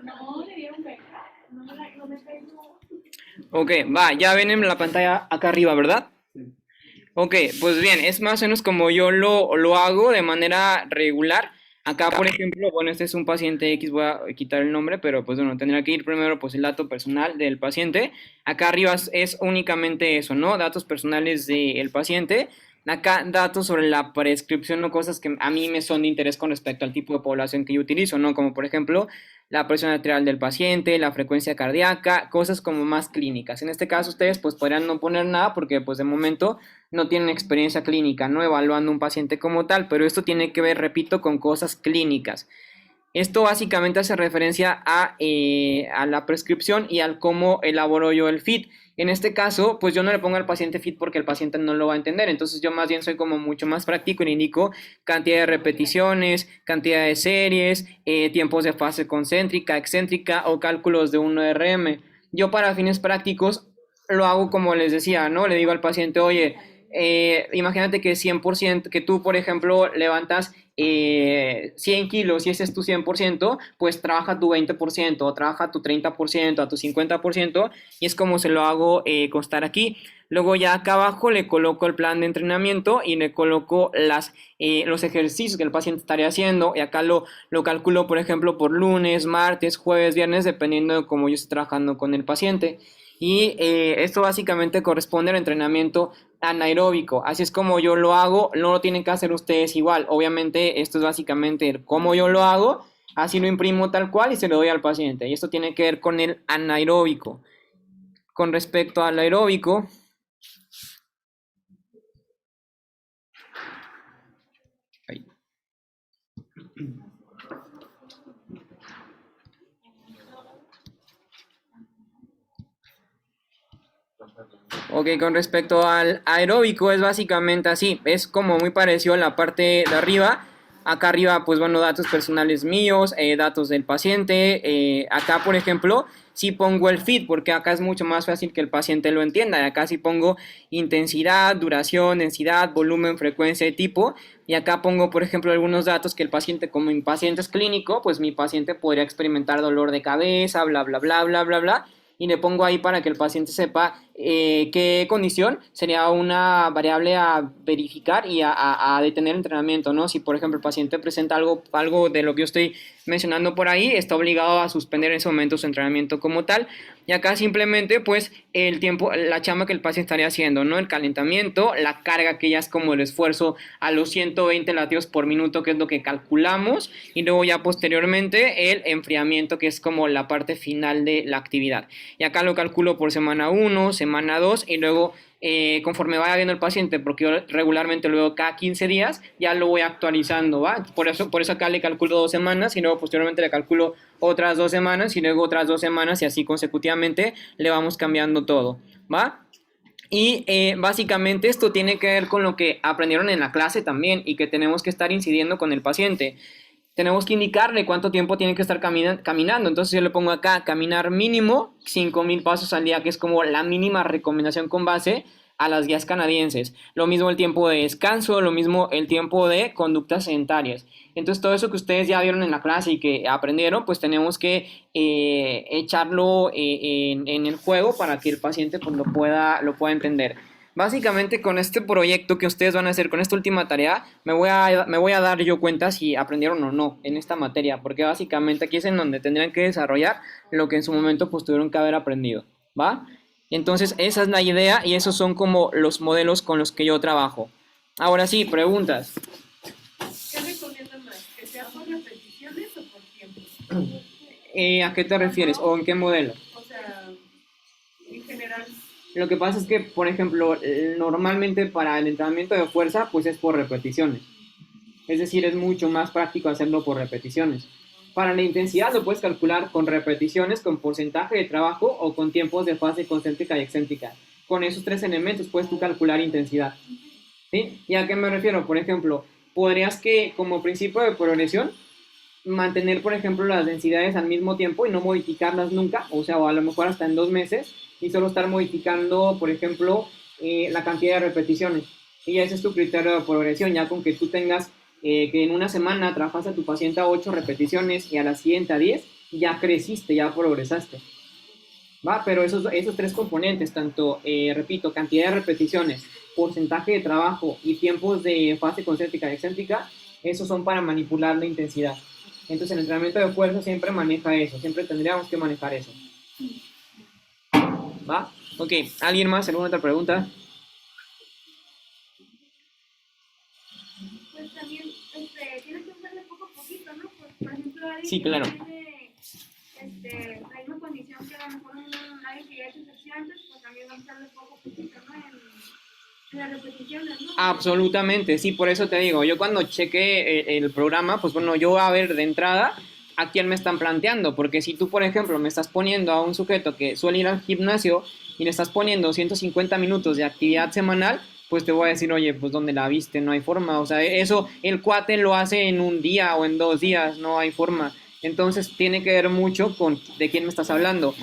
No, le dieron beca. No me cayó. Ok, va, ya ven en la pantalla acá arriba, ¿verdad? Ok, pues bien, es más o menos como yo lo hago de manera regular. Acá, por ejemplo, bueno, este es un paciente X, voy a quitar el nombre, pero pues bueno, tendrá que ir primero pues el dato personal del paciente. Acá arriba es únicamente eso, ¿no? Datos personales del paciente. Acá datos sobre la prescripción o cosas que a mí me son de interés con respecto al tipo de población que yo utilizo, ¿no? Como por ejemplo la presión arterial del paciente, la frecuencia cardíaca, cosas como más clínicas. En este caso ustedes pues podrían no poner nada porque pues de momento no tienen experiencia clínica, no evaluando un paciente como tal, pero esto tiene que ver, repito, con cosas clínicas. Esto básicamente hace referencia a la prescripción y al cómo elaboro yo el FIT. En este caso, pues yo no le pongo al paciente FIT porque el paciente no lo va a entender. Entonces yo más bien soy como mucho más práctico y le indico cantidad de repeticiones, cantidad de series, tiempos de fase concéntrica, excéntrica o cálculos de 1RM. Yo para fines prácticos lo hago como les decía, ¿no? Le digo al paciente, oye, imagínate que 100%, que tú, por ejemplo, levantas 100 kilos y ese es tu 100%, pues trabaja tu 20% o trabaja tu 30%, a tu 50% y es como se lo hago constar aquí. Luego ya acá abajo le coloco el plan de entrenamiento y le coloco los ejercicios que el paciente estaría haciendo y acá lo calculo, por ejemplo, por lunes, martes, jueves, viernes, dependiendo de cómo yo esté trabajando con el paciente. Y esto básicamente corresponde al entrenamiento anaeróbico. Así es como yo lo hago, no lo tienen que hacer ustedes igual. Obviamente esto es básicamente cómo yo lo hago, así lo imprimo tal cual y se lo doy al paciente. Y esto tiene que ver con el anaeróbico. Con respecto al aeróbico, ok, con respecto al aeróbico es básicamente así, es como muy parecido a la parte de arriba. Acá arriba, pues bueno, datos personales míos, datos del paciente. Acá, por ejemplo, sí pongo el feed, porque acá es mucho más fácil que el paciente lo entienda. Y acá sí pongo intensidad, duración, densidad, volumen, frecuencia y tipo. Y acá pongo, por ejemplo, algunos datos que el paciente, como mi paciente es clínico, pues mi paciente podría experimentar dolor de cabeza, bla, bla, bla, bla, bla, bla. Y le pongo ahí para que el paciente sepa qué condición sería una variable a verificar y a detener el entrenamiento, ¿no? Si, por ejemplo, el paciente presenta algo de lo que yo estoy mencionando por ahí, está obligado a suspender en ese momento su entrenamiento como tal. Y acá simplemente, pues, el tiempo, la chamba que el paciente estaría haciendo, ¿no? El calentamiento, la carga que ya es como el esfuerzo a los 120 latidos por minuto, que es lo que calculamos, y luego ya posteriormente el enfriamiento, que es como la parte final de la actividad. Y acá lo calculo por semana 1, semana 2 y luego conforme vaya viendo el paciente, porque yo regularmente lo veo cada 15 días, ya lo voy actualizando, ¿va? Por eso acá le calculo 2 semanas y luego posteriormente le calculo otras 2 semanas y luego otras 2 semanas y así consecutivamente le vamos cambiando todo, ¿va? Y básicamente esto tiene que ver con lo que aprendieron en la clase también y que tenemos que estar incidiendo con el paciente. Tenemos que indicarle cuánto tiempo tiene que estar caminando. Entonces yo le pongo acá caminar mínimo 5.000 pasos al día, que es como la mínima recomendación con base a las guías canadienses. Lo mismo el tiempo de descanso, lo mismo el tiempo de conductas sedentarias. Entonces todo eso que ustedes ya vieron en la clase y que aprendieron, pues tenemos que echarlo en el juego para que el paciente pues, lo pueda entender. Básicamente con este proyecto que ustedes van a hacer, con esta última tarea, me voy a dar yo cuenta si aprendieron o no en esta materia, porque básicamente aquí es en donde tendrían que desarrollar lo que en su momento pues tuvieron que haber aprendido, ¿va? Entonces esa es la idea y esos son como los modelos con los que yo trabajo. Ahora sí, preguntas. ¿Qué recomiendan más? ¿Que sea por repeticiones o por tiempo? ¿A qué te refieres o en qué modelo? O sea, en general. Lo que pasa es que, por ejemplo, normalmente para el entrenamiento de fuerza, pues es por repeticiones. Es decir, es mucho más práctico hacerlo por repeticiones. Para la intensidad lo puedes calcular con repeticiones, con porcentaje de trabajo o con tiempos de fase concéntrica y excéntrica. Con esos tres elementos puedes tú calcular intensidad. ¿Sí? ¿Y a qué me refiero? Por ejemplo, podrías que como principio de progresión mantener, por ejemplo, las densidades al mismo tiempo y no modificarlas nunca, o sea, o a lo mejor hasta en 2 meses, y solo estar modificando, por ejemplo, la cantidad de repeticiones. Y ese es tu criterio de progresión, ya con que tú tengas que en una semana trabajas a tu paciente a 8 repeticiones y a la siguiente a 10, ya creciste, ya progresaste. ¿Va? Pero esos tres componentes, tanto, repito, cantidad de repeticiones, porcentaje de trabajo y tiempos de fase concéntrica y excéntrica, esos son para manipular la intensidad. Entonces, el entrenamiento de fuerza siempre maneja eso, siempre tendríamos que manejar eso. ¿Va? Ok, ¿alguien más? ¿Alguna otra pregunta? Pues también tienes que usarle poco a poquito, ¿no? Por ejemplo, alguien Sí, que claro. no tiene la misma condición que a lo mejor alguien que ya ha hecho ejercicio antes, pues también va a usarle poco a poquito, ¿no? En las repeticiones, ¿no? Absolutamente, sí, por eso te digo, yo cuando cheque el programa, pues bueno, yo voy a ver de entrada a quién me están planteando, porque si tú, por ejemplo, me estás poniendo a un sujeto que suele ir al gimnasio y le estás poniendo 150 minutos de actividad semanal, pues te voy a decir, oye, pues donde la viste, no hay forma, o sea, eso el cuate lo hace en un día o en 2 días, no hay forma. Entonces tiene que ver mucho con de quién me estás hablando.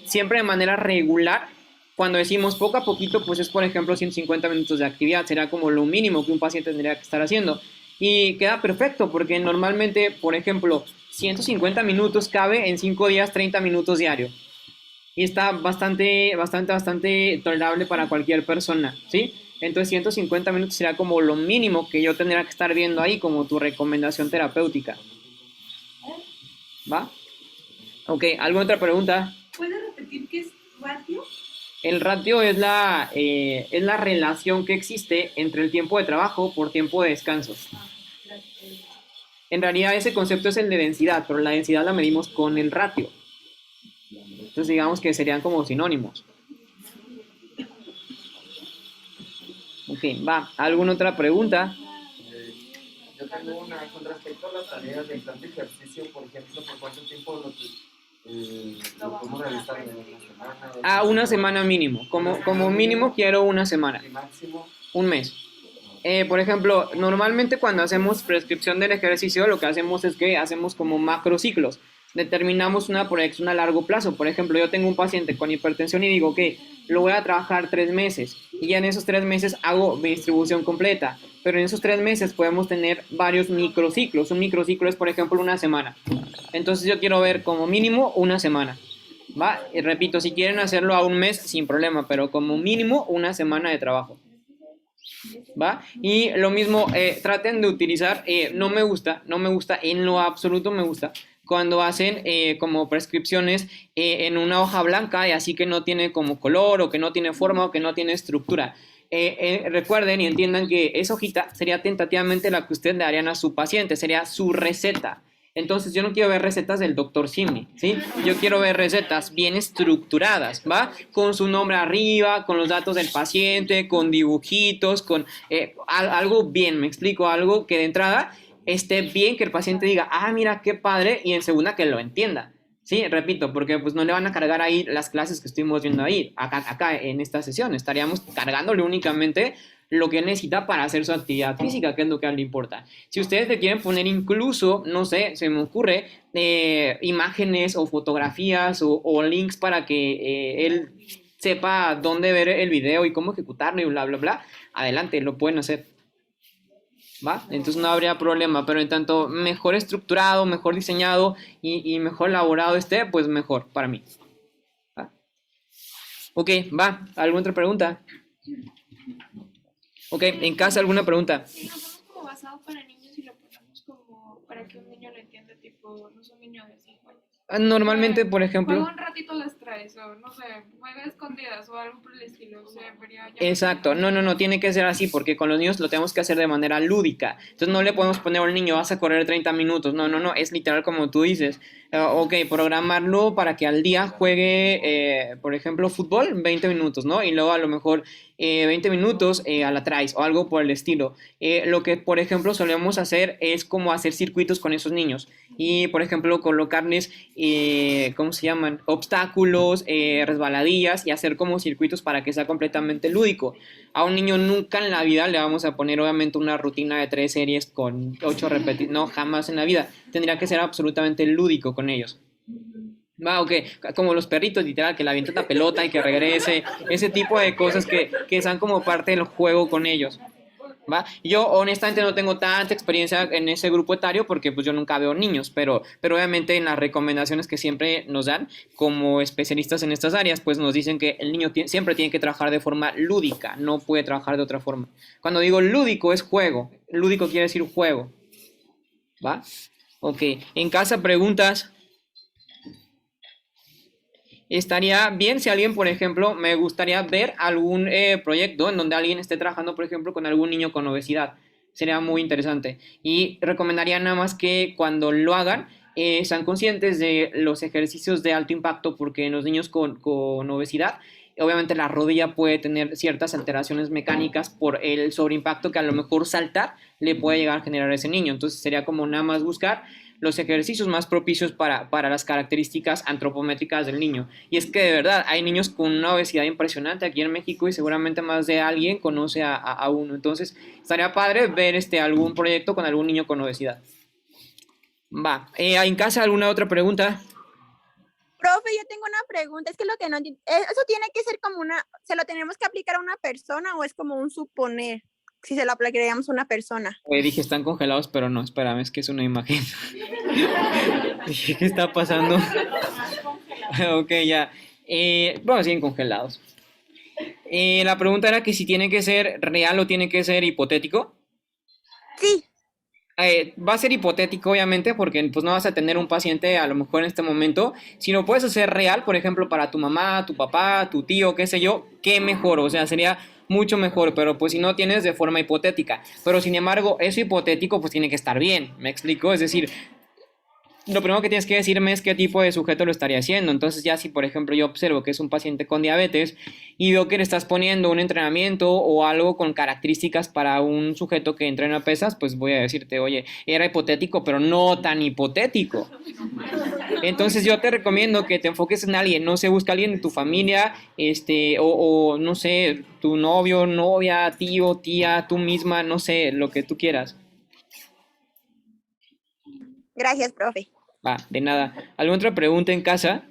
Siempre de manera regular, cuando decimos poco a poquito, pues es por ejemplo 150 minutos de actividad, será como lo mínimo que un paciente tendría que estar haciendo. Y queda perfecto, porque normalmente, por ejemplo, 150 minutos cabe en 5 días, 30 minutos diario. Y está bastante tolerable para cualquier persona, ¿sí? Entonces 150 minutos será como lo mínimo que yo tendría que estar viendo ahí como tu recomendación terapéutica. ¿Va? Ok, ¿alguna otra pregunta? ¿Puedes repetir qué es ratio? El ratio es la relación que existe entre el tiempo de trabajo por tiempo de descanso. En realidad ese concepto es el de densidad, pero la densidad la medimos con el ratio. Entonces digamos que serían como sinónimos. Ok, va. ¿Alguna otra pregunta? Yo tengo una con respecto a las tareas de tanto ejercicio, por ejemplo, ¿por cuánto tiempo lo podemos realizar en una semana? Una semana mínimo. Como mínimo quiero una semana. Y máximo Un mes. Por ejemplo, normalmente cuando hacemos prescripción del ejercicio, lo que hacemos es que hacemos como macrociclos. Determinamos una proyección a largo plazo. Por ejemplo, yo tengo un paciente con hipertensión y digo que lo voy a trabajar 3 meses y ya en esos 3 meses hago mi distribución completa. Pero en esos 3 meses podemos tener varios microciclos. Un microciclo es, por ejemplo, una semana. Entonces yo quiero ver como mínimo una semana. ¿Va? Y repito, si quieren hacerlo a un mes, sin problema, pero como mínimo una semana de trabajo. ¿Va? Y lo mismo, traten de utilizar, no me gusta, en lo absoluto me gusta, cuando hacen como prescripciones en una hoja blanca y así que no tiene como color o que no tiene forma o que no tiene estructura. Recuerden y entiendan que esa hojita sería tentativamente la que ustedes le darían a su paciente, sería su receta. Entonces yo no quiero ver recetas del doctor Simi, ¿sí? Yo quiero ver recetas bien estructuradas, ¿va? Con su nombre arriba, con los datos del paciente, con dibujitos, con algo bien, me explico, algo que de entrada esté bien, que el paciente diga, ah, mira, qué padre, y en segunda que lo entienda. Sí, repito, porque pues no le van a cargar ahí las clases que estuvimos viendo ahí, acá en esta sesión, estaríamos cargándole únicamente lo que necesita para hacer su actividad física, que es lo que a él le importa. Si ustedes le quieren poner incluso, no sé, se me ocurre, imágenes o fotografías o links para que él sepa dónde ver el video y cómo ejecutarlo y bla, bla, bla, adelante, lo pueden hacer. ¿Va? Entonces no habría problema, pero en tanto mejor estructurado, mejor diseñado y mejor elaborado esté, pues mejor para mí. ¿Va? Ok, va. ¿Alguna otra pregunta? Ok, en casa alguna pregunta. Sí, lo hacemos como basado para niños y lo ponemos como para que un niño lo entienda, tipo, no es un niño de 5 años. Normalmente, por ejemplo, Juega un ratito las traes, o no sé, juega escondidas o algo por el estilo. O sea, vería ya exacto, no, tiene que ser así porque con los niños lo tenemos que hacer de manera lúdica. Entonces no le podemos poner a un niño, vas a correr 30 minutos. No, es literal como tú dices. Ok, programarlo para que al día juegue, por ejemplo, fútbol 20 minutos, ¿no? Y luego a lo mejor 20 minutos a la traes o algo por el estilo. Lo que, por ejemplo, solemos hacer es como hacer circuitos con esos niños y, por ejemplo, colocarles, ¿cómo se llaman? Obstáculos, resbaladillas y hacer como circuitos para que sea completamente lúdico. A un niño nunca en la vida le vamos a poner obviamente una rutina de 3 series con 8 repeticiones, no, jamás en la vida. Tendría que ser absolutamente lúdico con ellos. Va, ok, como los perritos, literal, que le avientan la pelota y que regrese, ese tipo de cosas que sean como parte del juego con ellos. ¿va? Yo honestamente no tengo tanta experiencia en ese grupo etario porque pues yo nunca veo niños, pero obviamente en las recomendaciones que siempre nos dan como especialistas en estas áreas, pues nos dicen que el niño siempre tiene que trabajar de forma lúdica, no puede trabajar de otra forma. Cuando digo lúdico es juego, lúdico quiere decir juego, ¿va? Ok, en casa preguntas. Estaría bien si alguien, por ejemplo, me gustaría ver algún proyecto en donde alguien esté trabajando, por ejemplo, con algún niño con obesidad. Sería muy interesante. Y recomendaría nada más que cuando lo hagan, sean conscientes de los ejercicios de alto impacto, porque en los niños con obesidad, obviamente la rodilla puede tener ciertas alteraciones mecánicas por el sobreimpacto que a lo mejor saltar le puede llegar a generar a ese niño. Entonces sería como nada más buscar los ejercicios más propicios para las características antropométricas del niño. Y es que de verdad hay niños con una obesidad impresionante aquí en México y seguramente más de alguien conoce a uno. Entonces estaría padre ver algún proyecto con algún niño con obesidad. Va, ¿en casa alguna otra pregunta? Profe, yo tengo una pregunta. Es que lo que no entiendo, ¿eso tiene que ser como se lo tenemos que aplicar a una persona o es como un suponer? Si se lo aplicaríamos a una persona. Dije, están congelados, pero no, espérame, es que es una imagen. Dije, ¿qué está pasando? Ok, ya. Bueno, siguen congelados. La pregunta era que si tiene que ser real o tiene que ser hipotético. Sí. Va a ser hipotético, obviamente, porque pues no vas a tener un paciente a lo mejor en este momento. Si lo puedes hacer real, por ejemplo, para tu mamá, tu papá, tu tío, qué sé yo, qué mejor, o sea, sería mucho mejor, pero pues si no tienes de forma hipotética. Pero sin embargo, eso hipotético pues tiene que estar bien, ¿me explico? Es decir, lo primero que tienes que decirme es qué tipo de sujeto lo estaría haciendo. Entonces ya si por ejemplo yo observo que es un paciente con diabetes y veo que le estás poniendo un entrenamiento o algo con características para un sujeto que entrena pesas, pues voy a decirte, oye, era hipotético, pero no tan hipotético. Entonces yo te recomiendo que te enfoques en alguien, no sé, busca a alguien de tu familia, o no sé, tu novio, novia, tío, tía, tú misma, no sé, lo que tú quieras. Gracias, profe. Va, de nada. ¿Alguna otra pregunta en casa?